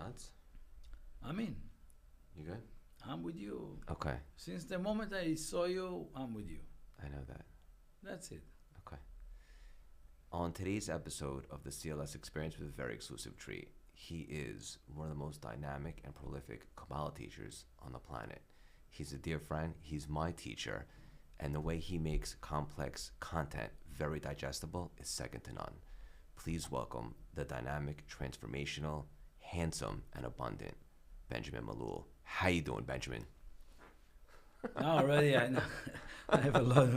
odds? I'm in. You good? I'm with you. Okay. Since the moment I saw you, I'm with you. I know that. That's it. Okay. On today's episode of the CLS Experience with a very exclusive treat, he is one of the most dynamic and prolific Kabbalah teachers on the planet. He's a dear friend. He's my teacher. And the way he makes complex content very digestible is second to none. Please welcome the dynamic, transformational, handsome, and abundant Benjamin Malul. How you doing, Benjamin? Now already I know I have a lot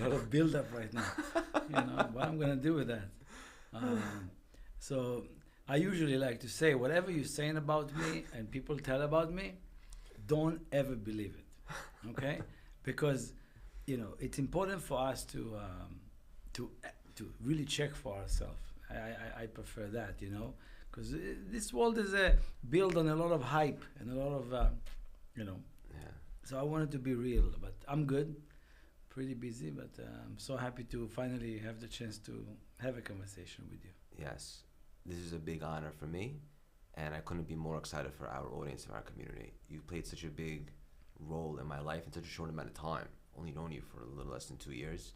of build up right now. You know what I'm gonna do with that. So I usually like to say whatever you're saying about me and people tell about me, don't ever believe it. Okay? Because it's important for us to really check for ourselves. I prefer that, because this world is built on a lot of hype and a lot of, Yeah. So I wanted to be real, but I'm good, pretty busy, but I'm so happy to finally have the chance to have a conversation with you. Yes. This is a big honor for me, and I couldn't be more excited for our audience and our community. You played such a big role in my life in such a short amount of time. Only known you for a little less than 2 years.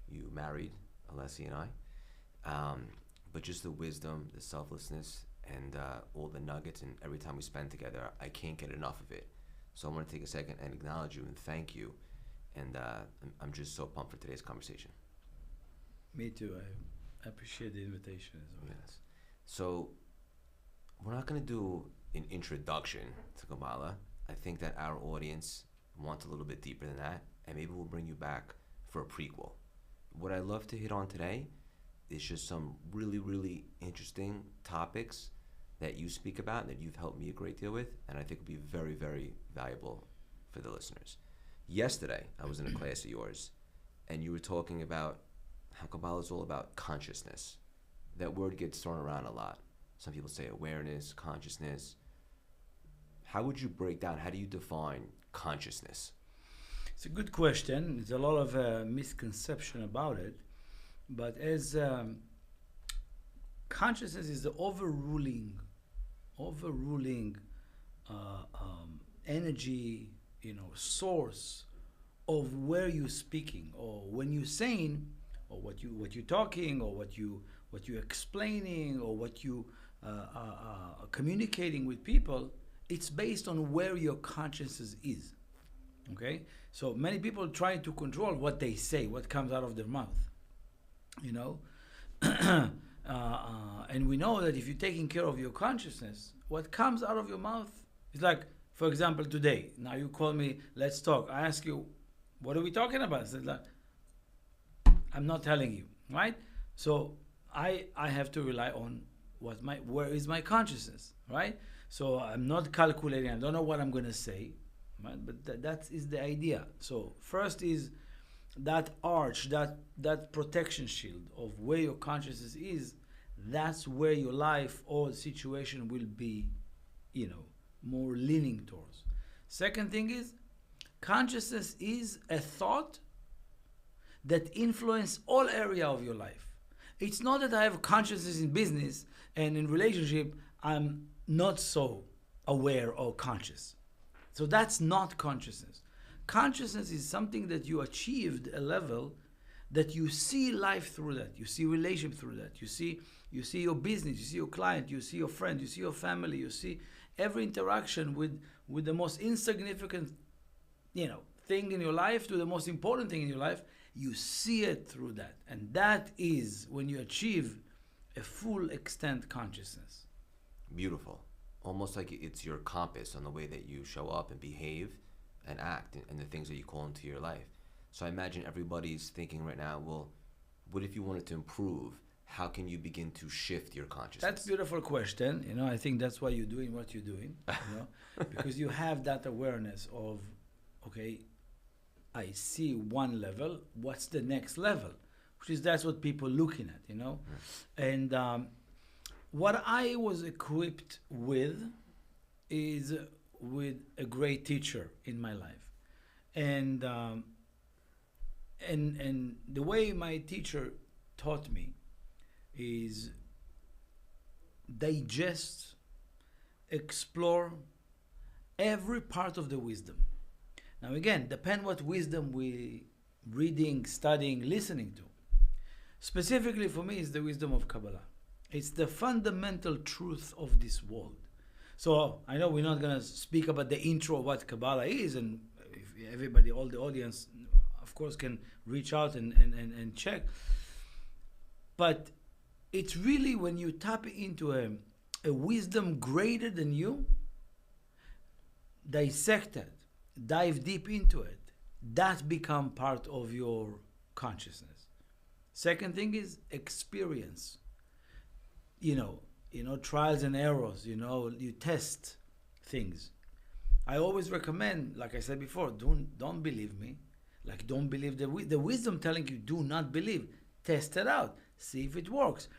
You married Alessi and I. But just the wisdom, the selflessness, and all the nuggets, and every time we spend together, I can't get enough of it. So I want to take a second and acknowledge you and thank you. And I'm just so pumped for today's conversation. Me too. I appreciate the invitation as well. Yes. So we're not going to do an introduction to Kabbalah. I think that our audience wants a little bit deeper than that, and maybe we'll bring you back for a prequel. What I'd love to hit on today is just some really, really interesting topics that you speak about and that you've helped me a great deal with, and I think will be very, very valuable for the listeners. Yesterday, I was in a class of yours, and you were talking about how Kabbalah is all about consciousness. That word gets thrown around a lot. Some people say awareness, consciousnness. How would you break down, how do you define consciousness? It's a good question. There's a lot of misconception about it. But as consciousness is the overruling energy, source of where you're speaking, or when you're saying, or what you're talking, or what you're explaining, or what you are communicating with people. It's based on where your consciousness is. Okay, so many people try to control what they say, what comes out of their mouth. And we know that if you're taking care of your consciousness, what comes out of your mouth is like, for example, today. Now you call me, let's talk. I ask you, what are we talking about? I said, like, I'm not telling you, right? So I have to rely on where is my consciousness, right? So I'm not calculating. I don't know what I'm going to say, right? But that is the idea. So first is that arch, that protection shield of where your consciousness is. That's where your life or situation will be, more leaning towards. Second thing is, consciousness is a thought that influence all area of your life. It's not that I have consciousness in business and in relationship I'm not so aware or conscious. So that's not consciousness. Consciousness is something that you achieved a level that you see life through that. You see relationship through that. You see your business, you see your client, you see your friend, you see your family, you see every interaction with the most insignificant, thing in your life to the most important thing in your life. You see it through that. And that is when you achieve a full extent consciousness. Beautiful. Almost like it's your compass on the way that you show up and behave and act and the things that you call into your life. So I imagine everybody's thinking right now, well, what if you wanted to improve? How can you begin to shift your consciousness? That's a beautiful question. I think that's why you're doing what you're doing, because you have that awareness of, okay, I see one level, what's the next level? That's what people looking at, And what I was equipped with is with a great teacher in my life. And the way my teacher taught me is digest explore every part of the wisdom. Now again, depend what wisdom we reading, studying, listening to. Specifically for me, it's the wisdom of Kabbalah. It's the fundamental truth of this world. So I know we're not going to speak about the intro of what Kabbalah is, and if everybody, all the audience, of course, can reach out and check. But it's really when you tap into a wisdom greater than you, dissect it, dive deep into it, that become part of your consciousness. Second thing is experience. You know, trials and errors, you test things. I always recommend, like I said before, don't believe me. Like, don't believe the wisdom telling you do not believe. Test it out. See if it works.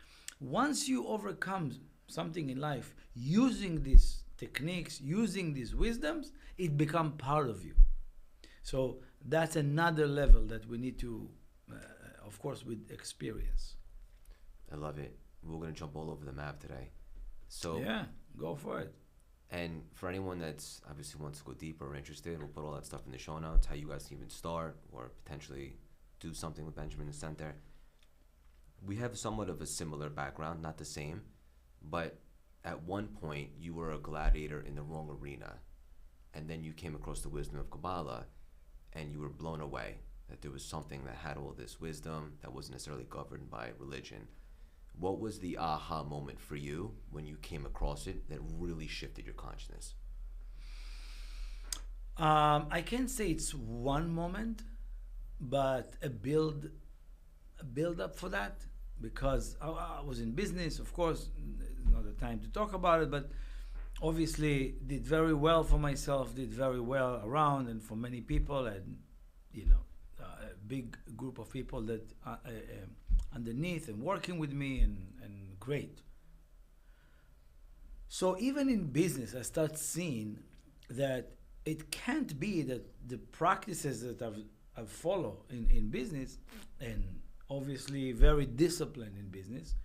Once you overcome something in life using these techniques, using these wisdoms, it becomes part of you. So that's another level that we need to, of course, with experience. I love it. We're going to jump all over the map today. So yeah, go for it. And for anyone that's obviously wants to go deeper or interested, we'll put all that stuff in the show notes, how you guys can even start or potentially do something with Benjamin in the center. We have somewhat of a similar background, not the same, but at one point you were a gladiator in the wrong arena, and then you came across the wisdom of Kabbalah, and you were blown away that there was something that had all this wisdom that wasn't necessarily governed by religion. What was the aha moment for you when you came across it that really shifted your consciousness? I can't say it's one moment, but a build up for that, because I was in business, of course, not the time to talk about it, but obviously did very well for myself, did very well around and for many people, and a big group of people that underneath and working with me, and great. So even in business, I start seeing that it can't be that the practices that I've followed in business, and obviously very disciplined in business,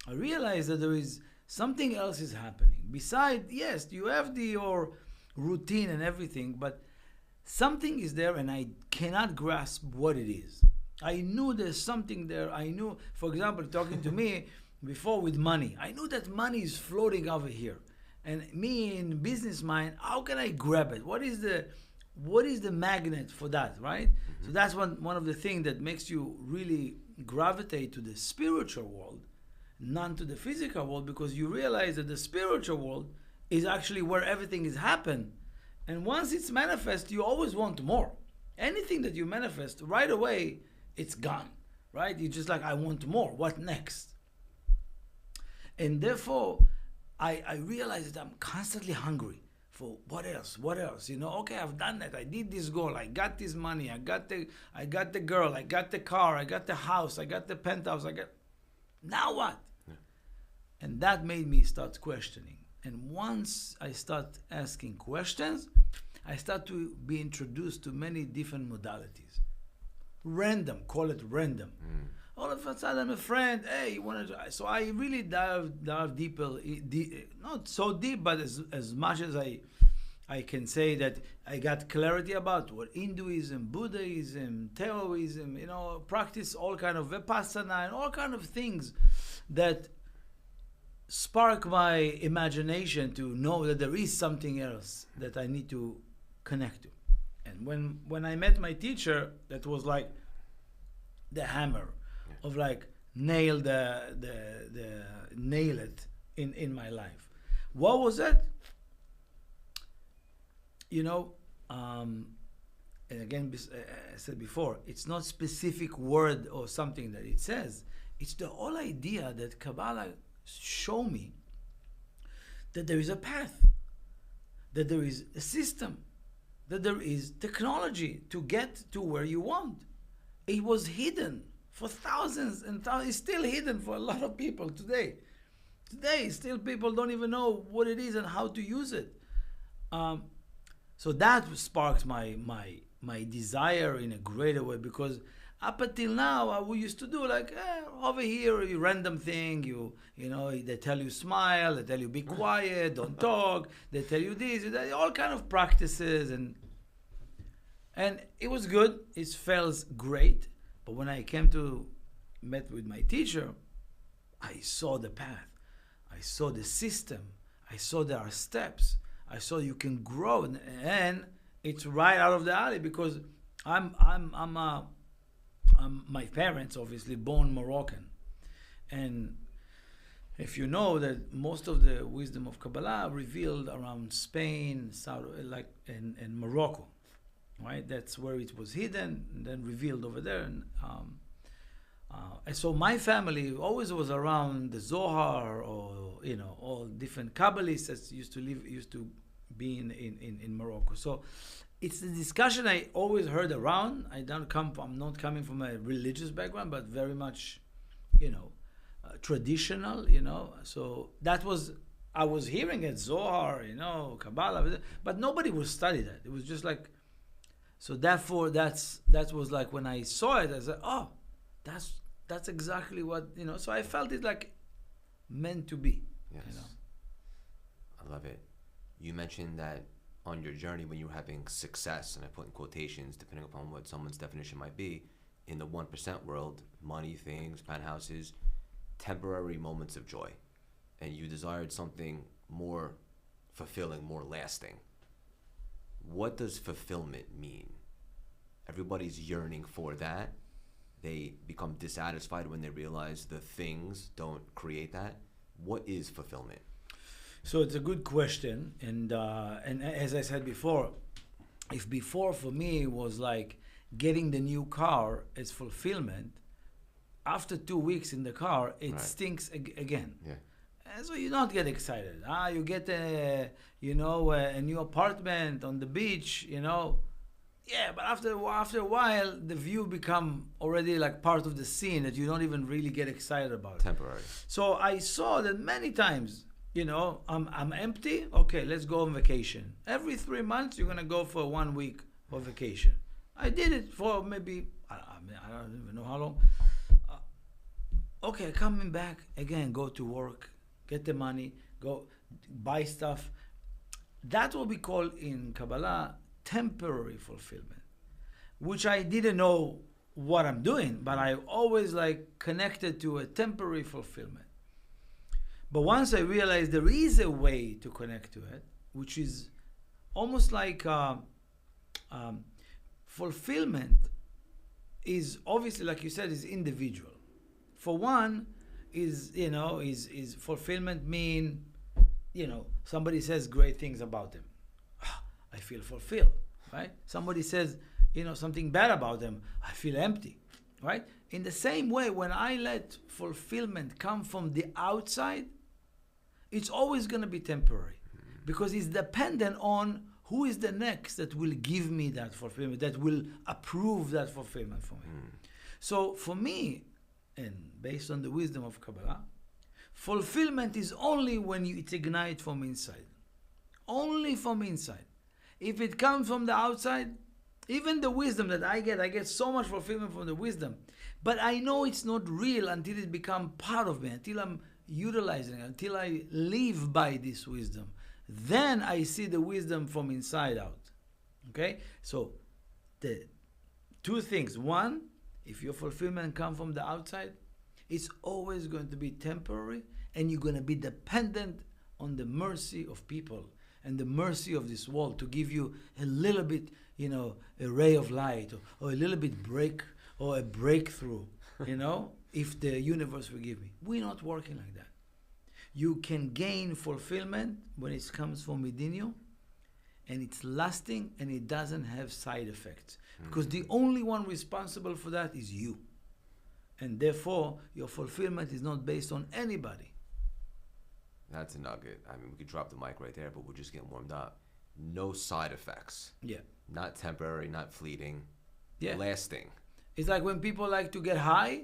I realize that there is something else is happening. Besides, yes, you have your routine and everything, but something is there and I cannot grasp what it is. I knew there's something there. I knew, for example, talking to me before with money, I knew that money is floating over here. And me in business mind, how can I grab it? What is the magnet for that, right? Mm-hmm. So that's one of the things that makes you really gravitate to the spiritual world, not to the physical world, because you realize that the spiritual world is actually where everything is happened. And once it's manifest, you always want more. Anything that you manifest, right away, it's gone, right? You're just like, I want more. What next? And therefore, I realize that I'm constantly hungry for what else? Okay, I've done that. I did this goal. I got this money. I got the girl. I got the car. I got the house. I got the penthouse. Now what? Yeah. And that made me start questioning. And once I start asking questions, I start to be introduced to many different modalities. Random, call it random. All of a sudden, a friend, hey, you want to? So I really dive deeper, not so deep, but as much as I can say that I got clarity about what Hinduism, Buddhism, Taoism, practice all kind of Vipassana and all kind of things that spark my imagination to know that there is something else that I need to connect to. And when I met my teacher, that was like the hammer of like nail it in my life. What was it? And again, I said before, it's not specific word or something that it says. It's the whole idea that Kabbalah show me that there is a path, that there is a system, that there is technology to get to where you want. It was hidden for thousands and thousands. It's still hidden for a lot of people today. Today, still people don't even know what it is and how to use it. So that sparks my desire in a greater way, because Up until now, we used to do like over here, you random thing. You know, they tell you smile, they tell you be quiet, don't talk. They tell you this, all kind of practices, and it was good. It felt great. But when I came to met with my teacher, I saw the path, I saw the system, I saw there are steps, I saw you can grow, and it's right out of the alley because my parents obviously born Moroccan, and if you know that most of the wisdom of Kabbalah revealed around Spain, and Morocco, right? That's where it was hidden and then revealed over there. And so my family always was around the Zohar, or all different Kabbalists that used to be in Morocco. So it's the discussion I always heard around. I'm not coming from a religious background, but very much, traditional. So that was, I was hearing it, Zohar, Kabbalah, but nobody would study that. It was just like, so therefore that was like when I saw it, I said, oh, that's exactly what, so I felt it like meant to be. Yes. I love it. You mentioned that on your journey when you were having success, and I put in quotations depending upon what someone's definition might be, in the 1% world, money, things, penthouses, temporary moments of joy, and you desired something more fulfilling, more lasting. What does fulfillment mean? Everybody's yearning for that. They become dissatisfied when they realize the things don't create that. What is fulfillment? So it's a good question, and as I said before, if before for me was like getting the new car as fulfillment, after 2 weeks in the car, it Right. stinks again. Yeah. And so you don't get excited. You get a new apartment on the beach, Yeah, but after a while, the view become already like part of the scene that you don't even really get excited about. Temporary. So I saw that many times. I'm empty. Okay, let's go on vacation. Every 3 months, you're gonna go for 1 week of vacation. I did it for maybe I don't even know how long. Okay, coming back again, go to work, get the money, go buy stuff. That's what we call in Kabbalah temporary fulfillment, which I didn't know what I'm doing, but I always like connected to a temporary fulfillment. But once I realized there is a way to connect to it, which is almost like fulfillment is obviously, like you said, is individual. For one, is fulfillment mean, somebody says great things about them. I feel fulfilled, right? Somebody says, something bad about them. I feel empty, right? In the same way, when I let fulfillment come from the outside, it's always going to be temporary because it's dependent on who is the next that will give me that fulfillment, that will approve that fulfillment for me. So for me, and based on the wisdom of Kabbalah, fulfillment is only when it's ignite from inside. Only from inside. If it comes from the outside, even the wisdom that I get so much fulfillment from the wisdom, but I know it's not real until it becomes part of me, until I'm utilizing it, until I live by this wisdom. Then I see the wisdom from inside out. Okay? So the two things. One, if your fulfillment comes from the outside, it's always going to be temporary, and you're going to be dependent on the mercy of people and the mercy of this world to give you a little bit, a ray of light, or a little bit a breakthrough, if the universe will give me. We're not working like that. You can gain fulfillment when it comes from within you, and it's lasting, and it doesn't have side effects. Because the only one responsible for that is you. And therefore, your fulfillment is not based on anybody. That's a nugget. I mean, we could drop the mic right there, but we're just getting warmed up. No side effects. Yeah. Not temporary, not fleeting. Yeah. Lasting. It's like when people like to get high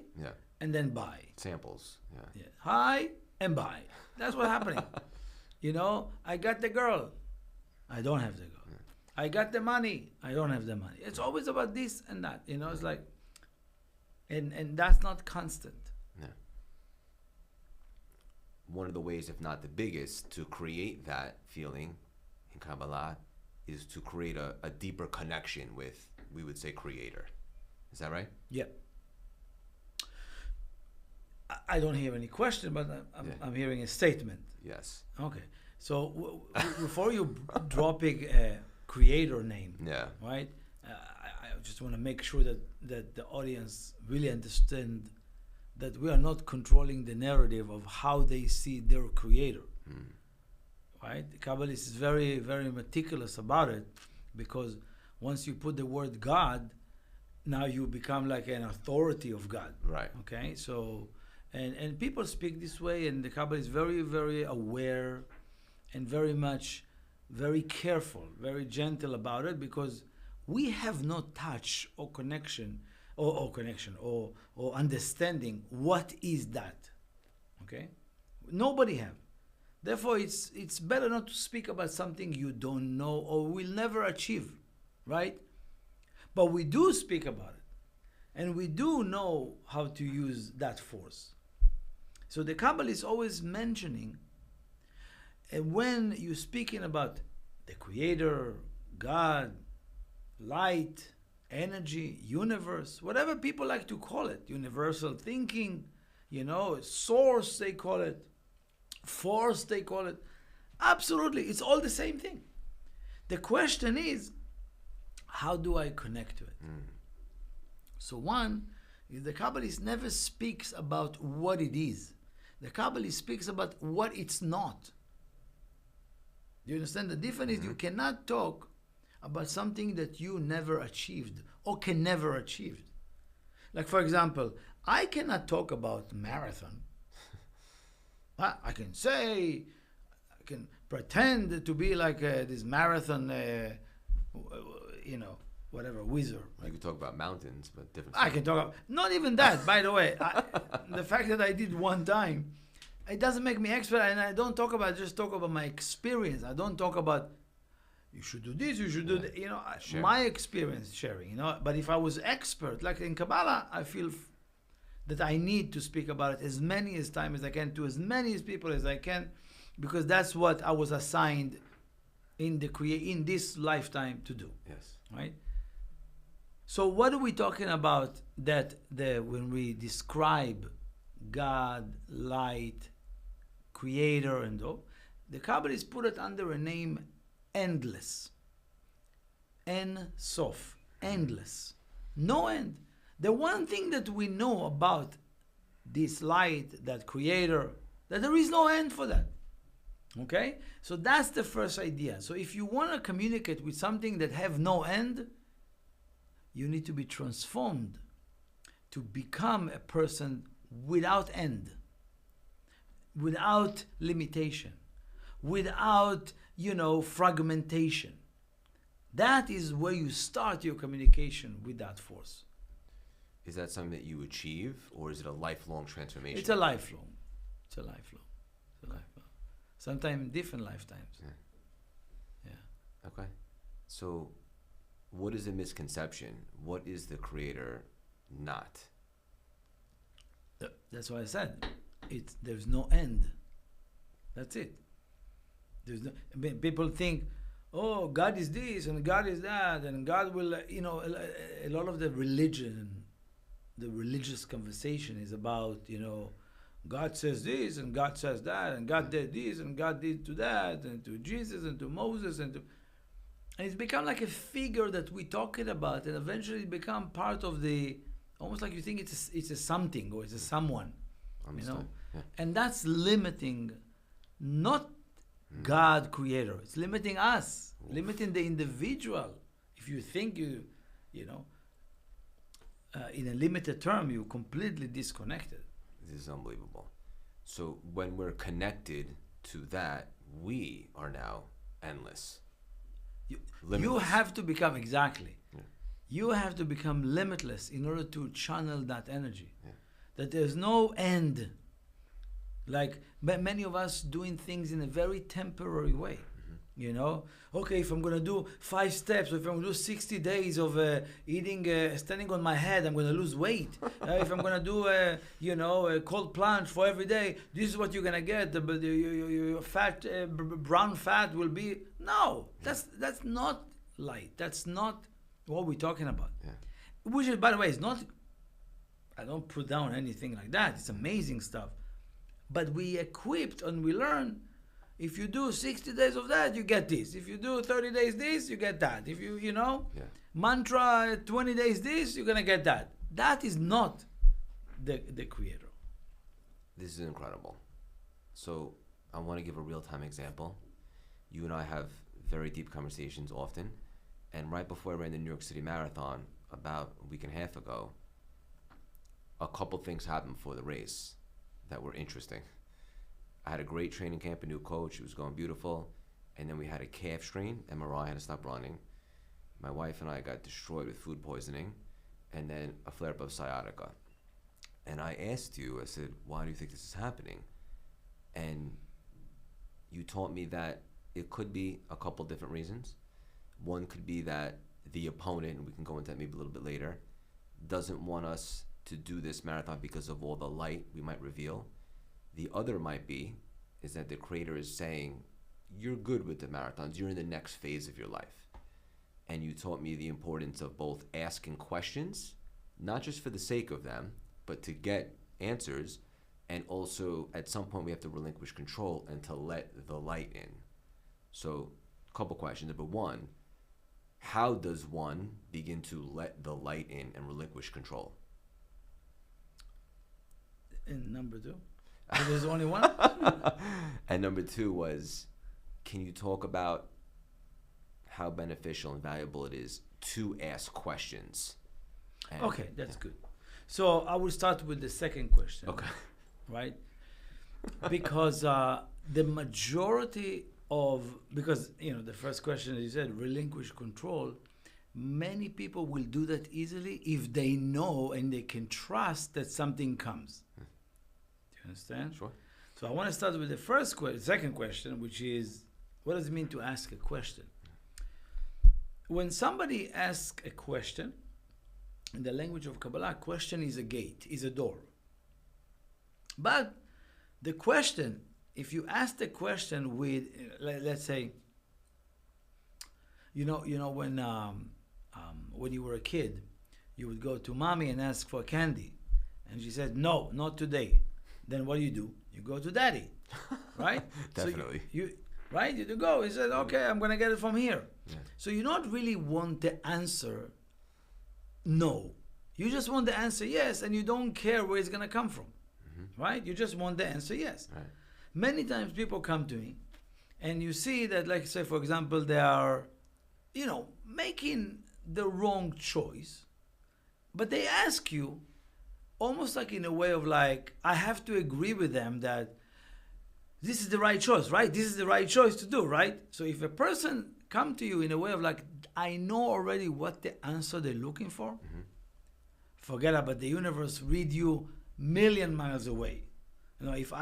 and then buy. Samples. Yeah. High and buy. That's what's happening. I got the girl. I don't have the girl. Yeah. I got the money. I don't have the money. It's always about this and that. It's like, and that's not constant. Yeah. One of the ways, if not the biggest, to create that feeling in Kabbalah is to create a deeper connection with, we would say, Creator. Is that right? Yeah. I don't hear any question, but I'm hearing a statement. Yes. Okay. So before you dropping a creator name, right? I just want to make sure that the audience really understand that we are not controlling the narrative of how they see their creator. Right? The Kabbalah is very, very meticulous about it, because once you put the word God, now you become like an authority of God. Right. Okay? So, and people speak this way, and the Kabbalah is very, very aware and very careful, very gentle about it, because we have no touch or connection or understanding what is that. Okay? Nobody have. Therefore, it's better not to speak about something you don't know or will never achieve, right? But we do speak about it, and we do know how to use that force. So the Kabbalah is always mentioning, when you're speaking about the Creator, God, light, energy, universe, whatever people like to call it, universal thinking, source they call it, force they call it, absolutely, it's all the same thing. The question is, how do I connect to it? So one is, the Kabbalist never speaks about what it is. The Kabbalist speaks about what it's not. Do you understand? The difference is, you cannot talk about something that you never achieved or can never achieve. Like, for example, I cannot talk about marathon. I can say, I can pretend to be like this marathon, whatever, wizard. Right? You can talk about mountains, but different. I can talk about, not even that, by the way. The fact that I did one time, it doesn't make me expert, and I don't talk about, just talk about my experience. I don't talk about, you should do this, you should do that, my experience sharing, But if I was expert, like in Kabbalah, I feel that I need to speak about it as many as time as I can, to as many people as I can, because that's what I was assigned in this lifetime to do. Yes. Right? So what are we talking about when we describe God, light, Creator, and all? The Kabbalists put it under a name endless. En sof. Endless. No end. The one thing that we know about this light, that Creator, that there is no end for that. Okay? So that's the first idea. So if you want to communicate with something that have no end, you need to be transformed to become a person without end, without limitation, without, fragmentation. That is where you start your communication with that force. Is that something that you achieve, or is it a lifelong transformation? It's a lifelong. Sometimes different lifetimes. Yeah. Okay. So, what is a misconception? What is the Creator not? That's why I said there's no end. That's it. People think, oh, God is this and God is that, and God will, a lot of the religious conversation is about, God says this and God says that, and God did this and God did to that, and to Jesus and to Moses, and it's become like a figure that we're talking about, and eventually it become part of the, almost like you think it's a something or it's a someone, Yeah. And that's limiting, not God, Creator. It's limiting us, limiting the individual. If you think in a limited term, you're completely disconnected. This is unbelievable. So when we're connected to that, we are now endless. You have to become, exactly. Yeah. You have to become limitless in order to channel that energy. Yeah. That there's no end. Like many of us doing things in a very temporary way. You know, okay, if I'm gonna do 5 steps, or if I'm gonna do 60 days of eating, standing on my head, I'm gonna lose weight. If I'm gonna do, a cold plunge for every day, this is what you're gonna get. Your fat, brown fat will be. No, that's not light. That's not what we're talking about. Yeah. Which is, by the way, is not. I don't put down anything like that. It's amazing stuff, but we equipped and we learn. If you do 60 days of that, you get this. If you do 30 days this, you get that. If mantra 20 days this, you're going to get that. That is not the creator. This is incredible. So I want to give a real-time example. You and I have very deep conversations often. And right before I ran the New York City Marathon, about a week and a half ago, a couple things happened before the race that were interesting. I had a great training camp, a new coach. It was going beautiful. And then we had a calf strain, MRI, I had to stop running. My wife and I got destroyed with food poisoning. And then a flare-up of sciatica. And I asked you, I said, why do you think this is happening? And you taught me that it could be a couple different reasons. One could be that the opponent, and we can go into that maybe a little bit later, doesn't want us to do this marathon because of all the light we might reveal. The other might be is that the creator is saying, you're good with the marathons. You're in the next phase of your life. And you taught me the importance of both asking questions, not just for the sake of them, but to get answers. And also, at some point, we have to relinquish control and to let the light in. So, a couple questions. Number one, how does one begin to let the light in and relinquish control? And number two? So there's only one? And number two was, can you talk about how beneficial and valuable it is to ask questions? And, okay, that's good. So I will start with the second question. Okay. Right? Because the majority of, the first question, as you said, relinquish control, many people will do that easily if they know and they can trust that something comes. You understand? Sure. So I want to start with the second question, which is, what does it mean to ask a question? When somebody asks a question, in the language of Kabbalah, question is a gate, is a door. But the question, if you ask the question with, let's say, when you were a kid, you would go to mommy and ask for candy, and she said, no, not today. Then what do? You go to daddy, right? Definitely. So you go. He said, okay, I'm going to get it from here. Yeah. So you don't really want the answer no. You just want the answer yes, and you don't care where it's going to come from, right? You just want the answer yes. Right. Many times people come to me, and you see that, like, say, for example, they are, making the wrong choice, but they ask you, almost like in a way of like, I have to agree with them that this is the right choice, right? This is the right choice to do, right? So if a person come to you in a way of like, I know already what the answer they're looking for, forget about the universe, read you million miles away. If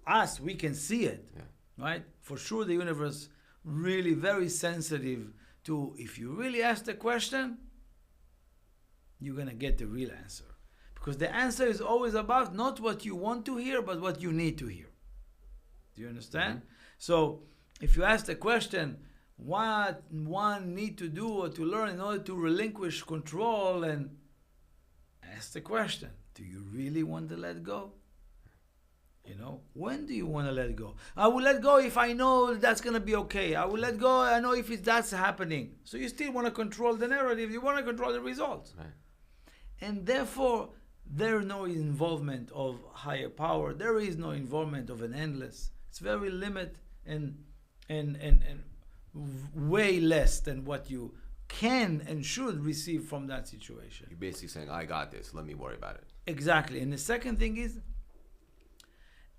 us, we can see it, right? For sure the universe really very sensitive to, if you really ask the question, you're going to get the real answer. Because the answer is always about not what you want to hear, but what you need to hear. Do you understand? So if you ask the question, what one need to do or to learn in order to relinquish control, and ask the question, do you really want to let go? When do you want to let go? I will let go if I know that's going to be okay. I will let go, I know if that's happening. So you still want to control the narrative. You want to control the results. Right. And therefore, there is no involvement of higher power. There is no involvement of an endless. It's very limited and way less than what you can and should receive from that situation. You're basically saying, I got this, let me worry about it. Exactly. And the second thing is,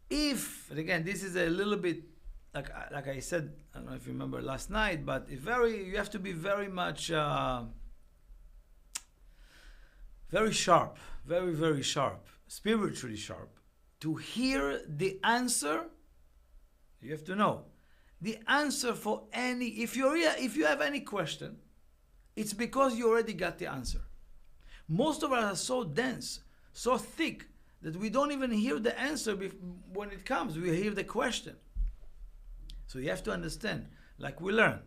and again, this is a little bit, like I said, I don't know if you remember last night, but you have to be very much, very sharp, very, very sharp, spiritually sharp. To hear the answer, you have to know. the answer for any, if you have any question, it's because you already got the answer. Most of us are so dense, so thick, that we don't even hear the answer when it comes. We hear the question. So you have to understand, like we learn,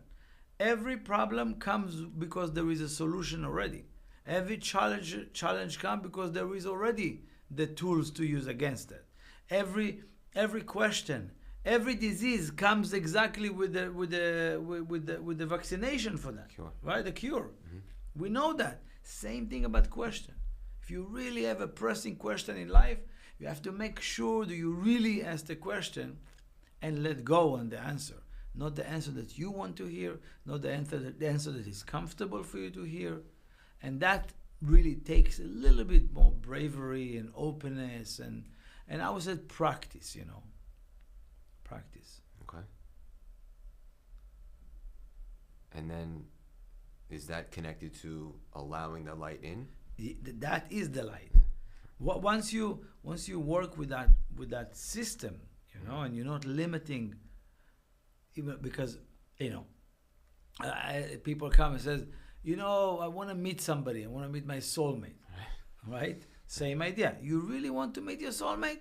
every problem comes because there is a solution already. Every challenge comes because there is already the tools to use against it. Every question, every disease comes exactly with the vaccination for that, Cure. right? The cure. Mm-hmm. We know that. Same thing about question. If you really have a pressing question in life, you have to make sure that you really ask the question and let go on the answer. Not the answer that you want to hear, not the answer that is comfortable for you to hear. And that really takes a little bit more bravery and openness and I would say practice, Practice. Okay. And then is that connected to allowing the light in? That is the light. Once you work with that system, and you're not limiting, even because people come and says, I want to meet somebody. I want to meet my soulmate, right? Same idea. You really want to meet your soulmate?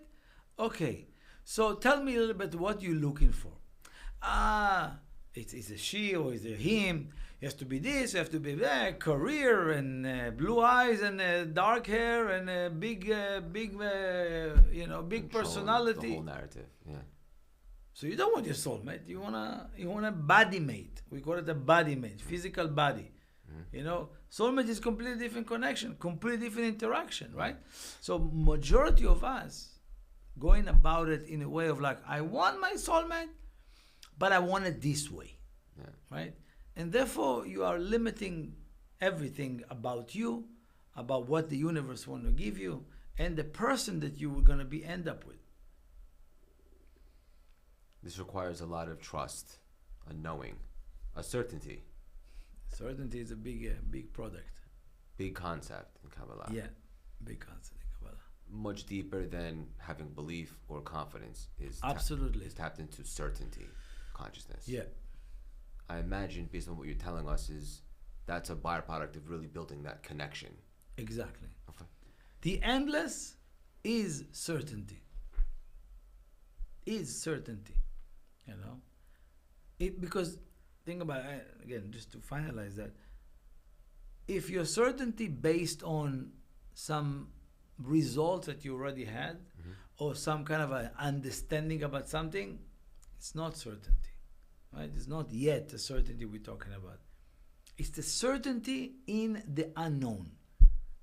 Okay. So tell me a little bit what you're looking for. It's a she or is it him? It has to be this, it has to be that, career and blue eyes and dark hair and big personality. The whole narrative, yeah. So you don't want your soulmate. You want a body mate. We call it a body mate, physical body. Mm-hmm. Soulmate is completely different connection, completely different interaction, right? So majority of us going about it in a way of like, I want my soulmate, but I want it this way, right? And therefore, you are limiting everything about you, about what the universe want to give you, and the person that you were going to end up with. This requires a lot of trust, a knowing, a certainty. Certainty is a big product. Big concept in Kabbalah. Yeah, big concept in Kabbalah. Much deeper than having belief or confidence is absolutely is tapped into certainty, consciousness. Yeah. I imagine, based on what you're telling us, is that's a byproduct of really building that connection. Exactly. Okay. The endless is certainty. Is certainty. Because think about it, again, just to finalize that. If your certainty based on some results that you already had, mm-hmm. or some kind of an understanding about something, it's not certainty. Right? It's not yet the certainty we're talking about. It's the certainty in the unknown.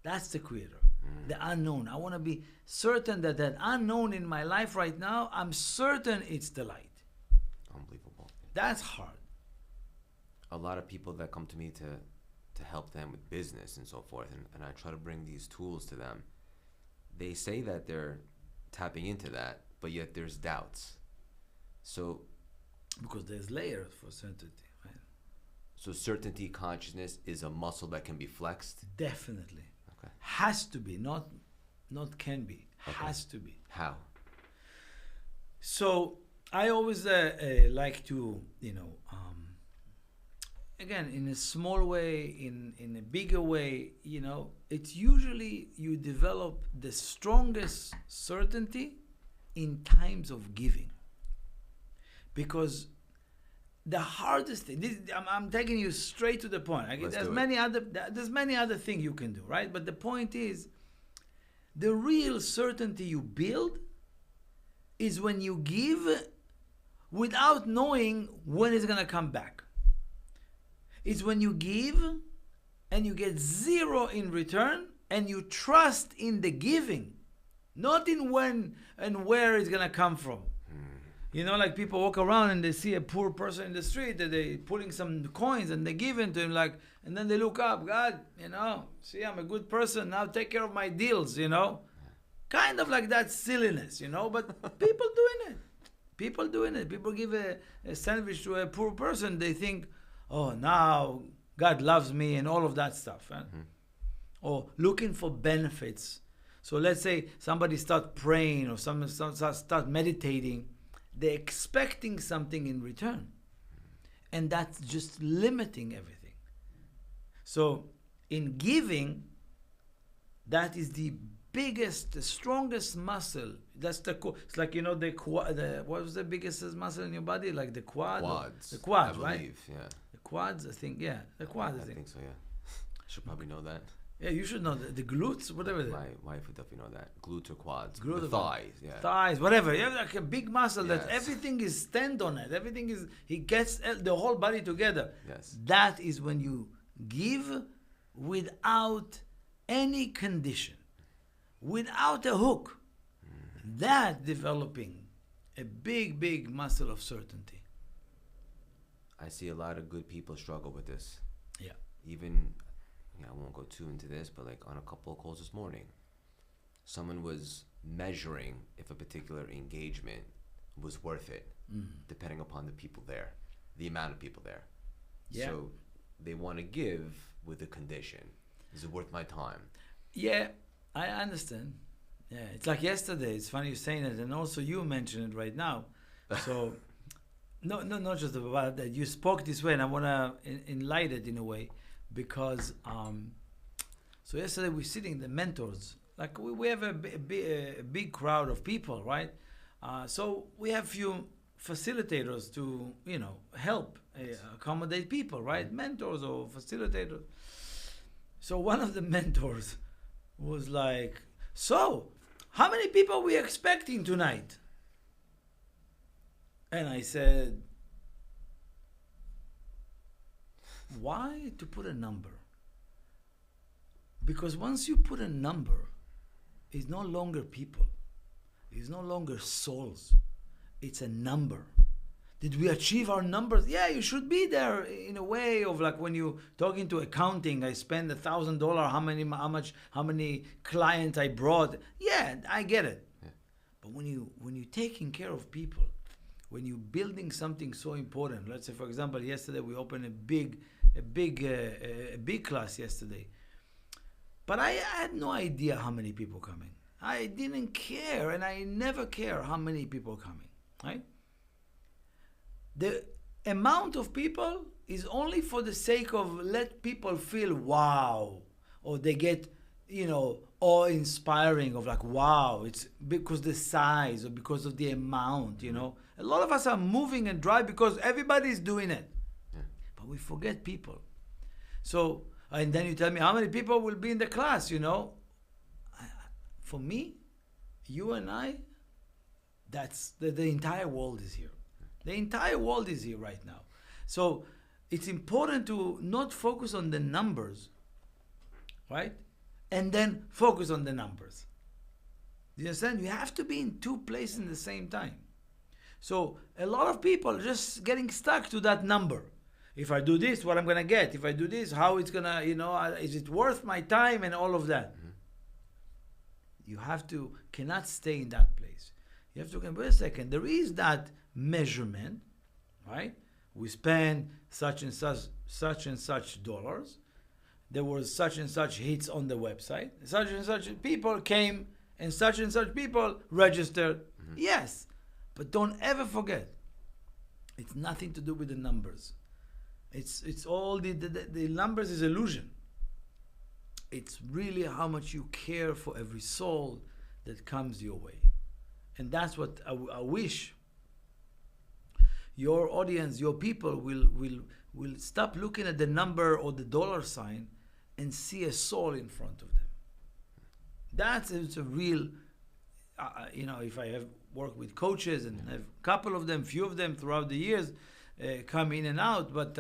That's the creator. The unknown. I want to be certain that unknown in my life right now, I'm certain it's the light. Unbelievable. That's hard. A lot of people that come to me to help them with business and so forth, and I try to bring these tools to them, they say that they're tapping into that, but yet there's doubts. So because there's layers for certainty, right? So certainty consciousness is a muscle that can be flexed? Definitely. Okay. Has to be, not can be. Okay. Has to be. How? So I always like to, again, in a small way, in a bigger way, it's usually you develop the strongest certainty in times of giving. Because the hardest thing, I'm taking you straight to the point. There's many other things you can do, right? But the point is, the real certainty you build is when you give without knowing when it's going to come back. It's when you give and you get zero in return and you trust in the giving, not in when and where it's going to come from. Like people walk around and they see a poor person in the street that they pulling some coins and they give it to him, and then they look up, God, see, I'm a good person, now take care of my deals, kind of like that silliness, but people doing it. People give a sandwich to a poor person, they think, oh, now God loves me and all of that stuff. Mm-hmm. Or looking for benefits. So let's say somebody start praying or someone start meditating. They're expecting something in return. And that's just limiting everything. So in giving, that is the biggest, the strongest muscle. That's the it's like, you know, the what was the biggest muscle in your body? Like the quad? Quads. The quads, I right? believe, yeah. The quads, I think, yeah. The quads, I think so, yeah. I should probably know that. Yeah, you should know the glutes, whatever. My wife would definitely know that. Glutes or quads. Glutes the or thighs, yeah. Thighs, whatever. You have like a big muscle that Yes. everything is stand on it. Everything is, he gets the whole body together. Yes. That is when you give without any condition, without a hook. That developing a big, big muscle of certainty. I see a lot of good people struggle with this. Yeah. Even, I won't go too into this, but like on a couple of calls this morning, someone was measuring if a particular engagement was worth it, depending upon the people there, the amount of people there. Yeah. So they want to give with a condition. Is it worth my time? Yeah, I understand. Yeah, it's like yesterday. It's funny you saying it, and also you mentioned it right now. So, no, not just about that. You spoke this way, and I want to enlighten it in a way, because so yesterday we're sitting, the mentors, like we have a big crowd of people, right? So we have few facilitators to, you know, help accommodate people, right? Mentors or facilitators. So one of the mentors was like, so how many people are we expecting tonight? And I said, why to put a number? Because once you put a number, it's no longer people. It's no longer souls. It's a number. Did we achieve our numbers? Yeah, you should be there in a way of like when you talking to accounting, I spend $1,000, how many clients I brought. Yeah, I get it. Yeah. But when you're taking care of people, when you're building something so important, let's say for example, yesterday we opened a big class yesterday. But I had no idea how many people coming. I didn't care, and I never care how many people coming, right? The amount of people is only for the sake of let people feel wow, or they get, you know, awe-inspiring of like wow, it's because the size or because of the amount, you know. A lot of us are moving and drive because everybody's doing it, but we forget people. So, and then you tell me how many people will be in the class, you know. For me, you and I, that's the entire world is here. The entire world is here right now. So it's important to not focus on the numbers, right? And then focus on the numbers. Do you understand? You have to be in two places at the same time. So a lot of people are just getting stuck to that number. If I do this, what I'm going to get? If I do this, how it's going to, you know, is it worth my time and all of that? You cannot stay in that place. You have to, wait a second, there is that measurement, right? We spend such and such dollars. There was such and such hits on the website. Such and such people came and such people registered. Yes, but don't ever forget, it's nothing to do with the numbers. It's all the numbers is illusion. It's really how much you care for every soul that comes your way. And that's what I wish your audience, your people will stop looking at the number or the dollar sign and see a soul in front of them. It's a real, you know, if I have worked with coaches and have a couple of them, few of them throughout the years, come in and out, but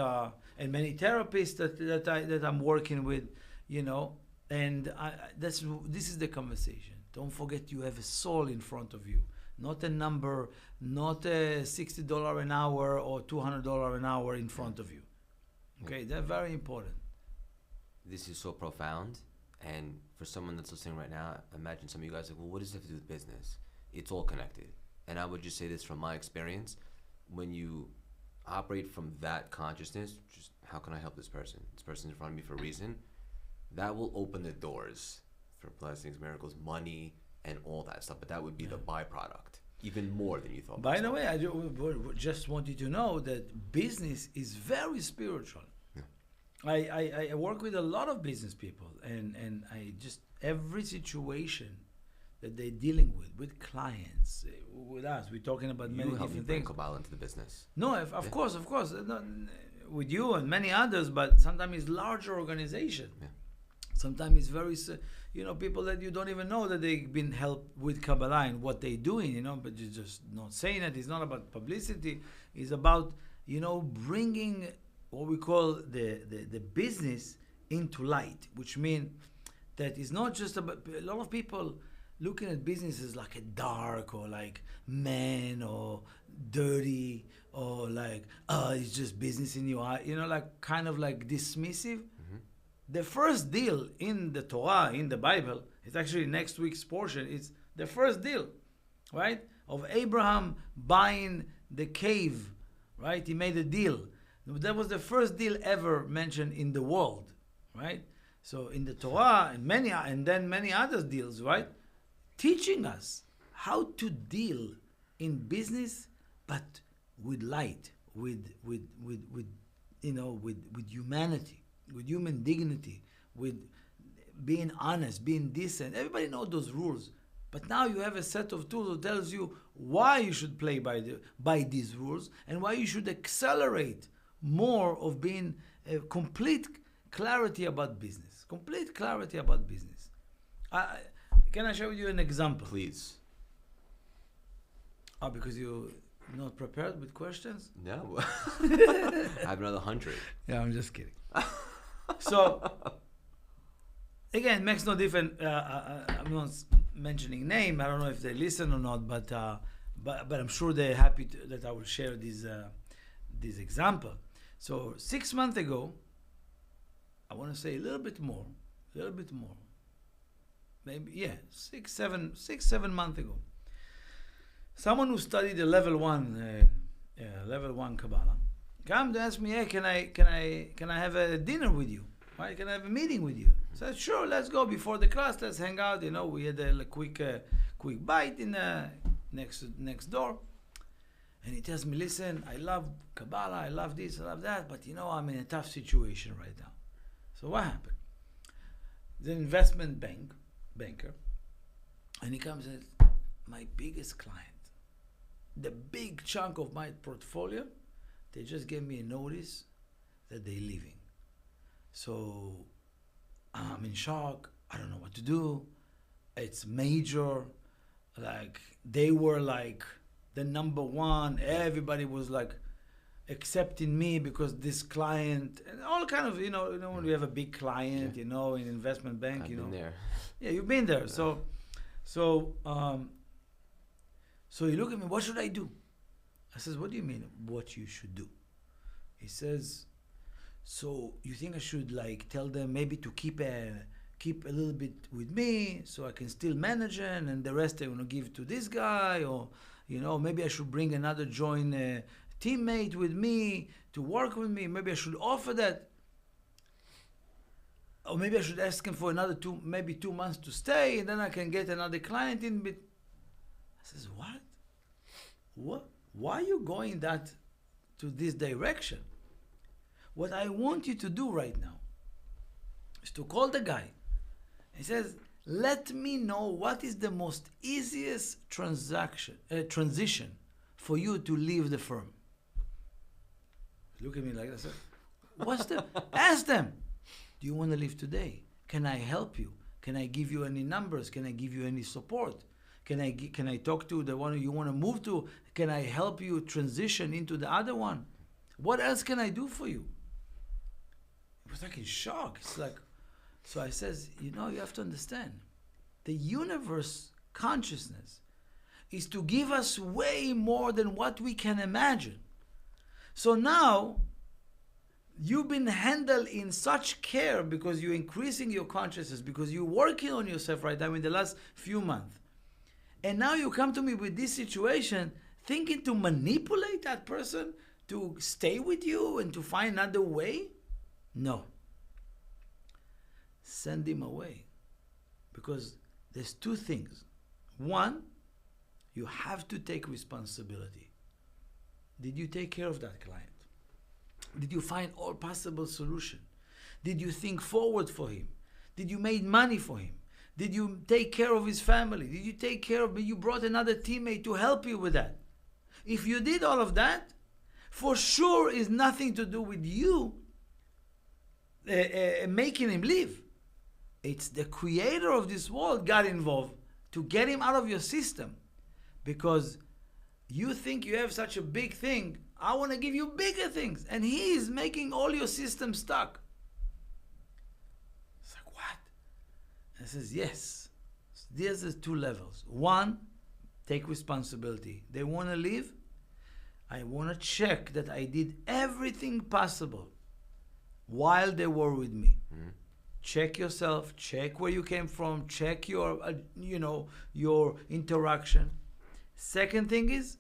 and many therapists that I'm working with, you know, and this is the conversation. Don't forget you have a soul in front of you, not a number, not a $60 an hour or $200 an hour in front of you. Okay, they're very important. This is so profound, and for someone that's listening right now, imagine some of you guys like, well, what does it have to do with business? It's all connected. And I would just say this from my experience, when you operate from that consciousness, just how can I help this person? This person's in front of me for a reason. That will open the doors for blessings, miracles, money, and all that stuff. But that would be the byproduct. even more than you thought. By the way, just want you to know that business is very spiritual. Yeah. I work with a lot of business people, and I just, every situation that they're dealing with clients, with us, we're talking about many You help me different bring things. Kabbalah into the business. No, of Yeah. course, no, with you and many others, but sometimes it's larger organization. Yeah. Sometimes it's very, people that you don't even know that they've been helped with Kabbalah and what they're doing, but you're just not saying it. It's not about publicity. It's about, bringing what we call the business into light, which means that it's not just about, a lot of people looking at business as like a dark or like man or dirty or like, it's just business in your eye, like kind of like dismissive. The first deal in the Torah, in the Bible, it's actually next week's portion. It's the first deal, right? Of Abraham buying the cave, right? He made a deal. That was the first deal ever mentioned in the world, right? So in the Torah and then many other deals, right? Teaching us how to deal in business, but with light, with humanity, with human dignity, with being honest, being decent. Everybody knows those rules. But now you have a set of tools that tells you why you should play by these rules and why you should accelerate more of being a complete clarity about business. Complete clarity about business. Can I share with you an example? Please. Oh, because you're not prepared with questions? No. I have another 100. Yeah, I'm just kidding. So, again, makes no difference. I'm not mentioning name. I don't know if they listen or not, but I'm sure they're happy that I will share this example. So 6 months ago, I want to say a little bit more, maybe 6-7 months ago. Someone who studied the level one Kabbalah come to ask me, hey, can I have a dinner with you? Right? Can I have a meeting with you? I said, sure, let's go before the class. Let's hang out. We had a quick bite in next door. And he tells me, listen, I love Kabbalah, I love this, I love that, but I'm in a tough situation right now. So what happened? The investment banker, and he comes and says, my biggest client, the big chunk of my portfolio, they just gave me a notice that they're leaving. So I'm in shock. I don't know what to do. It's major. Like, they were like the number one. Everybody was like accepting me because this client, and all kind of, when you have a big client, in investment bank, I've been there. Yeah, you've been there. Yeah. So he looked at me, what should I do? I says, what do you mean, what you should do? He says, so you think I should like tell them maybe to keep a little bit with me so I can still manage it, and the rest I want to give to this guy, or maybe I should bring another join teammate with me to work with me. Maybe I should offer that, or maybe I should ask him for another 2 months to stay, and then I can get another client in. But I says, what? Why are you going to this direction? What I want you to do right now is to call the guy. He says, let me know what is the most easiest transition for you to leave the firm. Look at me like that. What's the? Ask them. Do you want to leave today? Can I help you? Can I give you any numbers? Can I give you any support? Can I talk to the one you want to move to? Can I help you transition into the other one? What else can I do for you? It was like in shock. It's like, so I says, you have to understand, the universe consciousness is to give us way more than what we can imagine. So now, you've been handled in such care because you're increasing your consciousness, because you're working on yourself right now in the last few months. And now you come to me with this situation, thinking to manipulate that person to stay with you and to find another way? No. Send him away. Because there's two things. One, You have to take responsibility. Did you take care of that client? Did you find all possible solution? Did you think forward for him? Did you make money for him? Did you take care of his family? Did you take care of, you brought another teammate to help you with that? If you did all of that, for sure is nothing to do with you making him leave. It's the creator of this world got involved to get him out of your system, because you think you have such a big thing. I want to give you bigger things, and he is making all your system stuck. It's like, what? And I says, yes. There's the two levels. One, take responsibility. They want to leave. I want to check that I did everything possible while they were with me. Mm-hmm. Check yourself, check where you came from, check your, your interaction. Second thing is,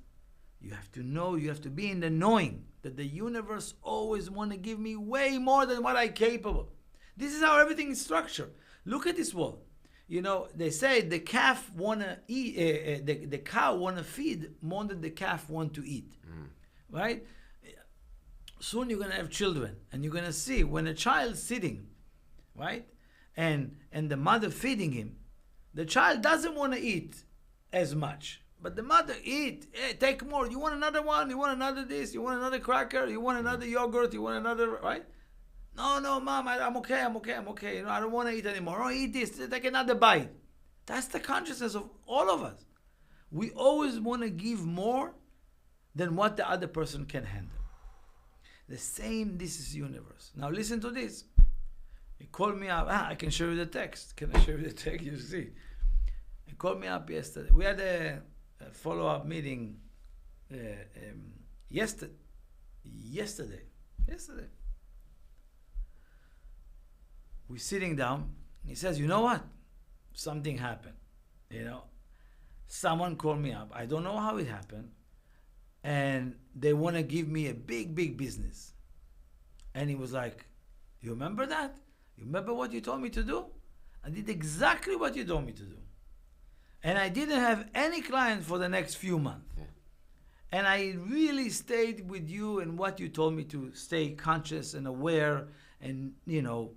you have to know, you have to be in the knowing that the universe always want to give me way more than what I'm capable. This is how everything is structured. Look at this wall. They say the calf wanna eat, the cow wanna feed more than the calf want to eat, right? Soon you're gonna have children, and you're gonna see when a child's sitting, right, and the mother feeding him, the child doesn't want to eat as much, but the mother eat, hey, take more. You want another one? You want another this? You want another cracker? You want another yogurt? You want another, right? No, mom, I'm okay. I don't want to eat anymore. Oh, eat this. Take another bite. That's the consciousness of all of us. We always want to give more than what the other person can handle. The same, this is universe. Now listen to this. He called me up. I can show you the text. Can I show you the text? You see. He called me up yesterday. We had a follow-up meeting yesterday. We're sitting down. He says, you know what? Something happened. Someone called me up. I don't know how it happened. And they want to give me a big, big business. And he was like, you remember that? You remember what you told me to do? I did exactly what you told me to do. And I didn't have any client for the next few months. Yeah. And I really stayed with you and what you told me to stay conscious and aware and, know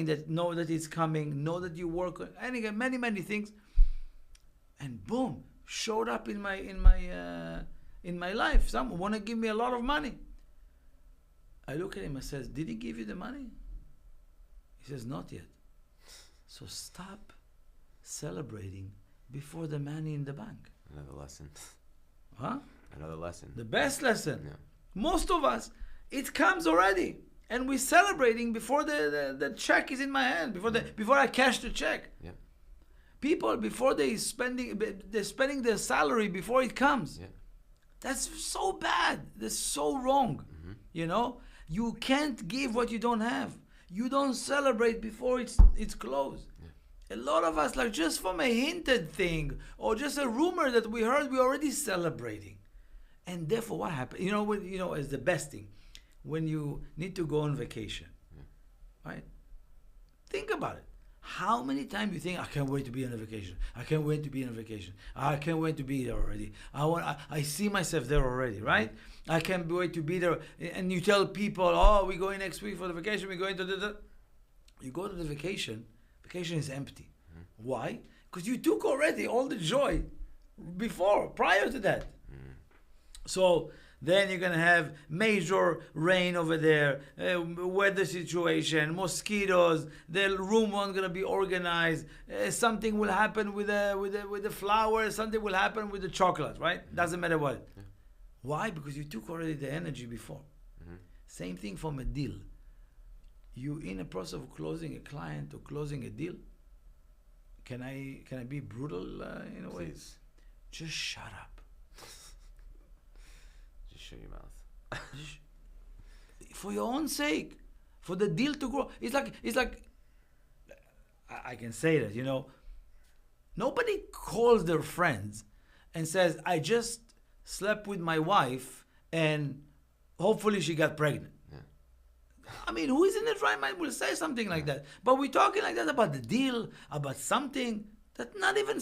that it's coming, know that you work on, and again, many, many things. And boom, showed up in my life. Someone want to give me a lot of money. I look at him and says, did he give you the money? He says, not yet. So stop celebrating before the money in the bank. Another lesson. Huh? Another lesson. The best lesson. Yeah. Most of us, it comes already. And we're celebrating before the check is in my hand, before I cash the check. Yeah. People, before they're spending their salary before it comes. Yeah. That's so bad. That's so wrong. Mm-hmm. You can't give what you don't have. You don't celebrate before it's closed. Yeah. A lot of us, like just from a hinted thing or just a rumor that we heard, we're already celebrating. And therefore, what happened? Is the best thing when you need to go on vacation, right? Think about it. How many times you think, I can't wait to be on a vacation. I can't wait to be on a vacation. I can't wait to be there already. I see myself there already, right? I can't wait to be there. And you tell people, oh, we're going next week for the vacation. We're going to the. You go to the vacation is empty. Mm-hmm. Why? Because you took already all the joy prior to that. Mm-hmm. So then you're going to have major rain over there, weather situation, mosquitoes, the room won't going to be organized, something will happen with the flowers, something will happen with the chocolate, right? Mm-hmm. Doesn't matter what. Yeah. Why? Because you took already the energy before. Mm-hmm. Same thing from a deal. You in a process of closing a client or closing a deal, can I be brutal in a way? Please. Just shut up. Shut your mouth. For your own sake, for the deal to grow. It's like I can say that, nobody calls their friends and says, I just slept with my wife and hopefully she got pregnant. Yeah. I mean, who is in the right mind will say something like that? But we're talking like that about the deal, about something that not even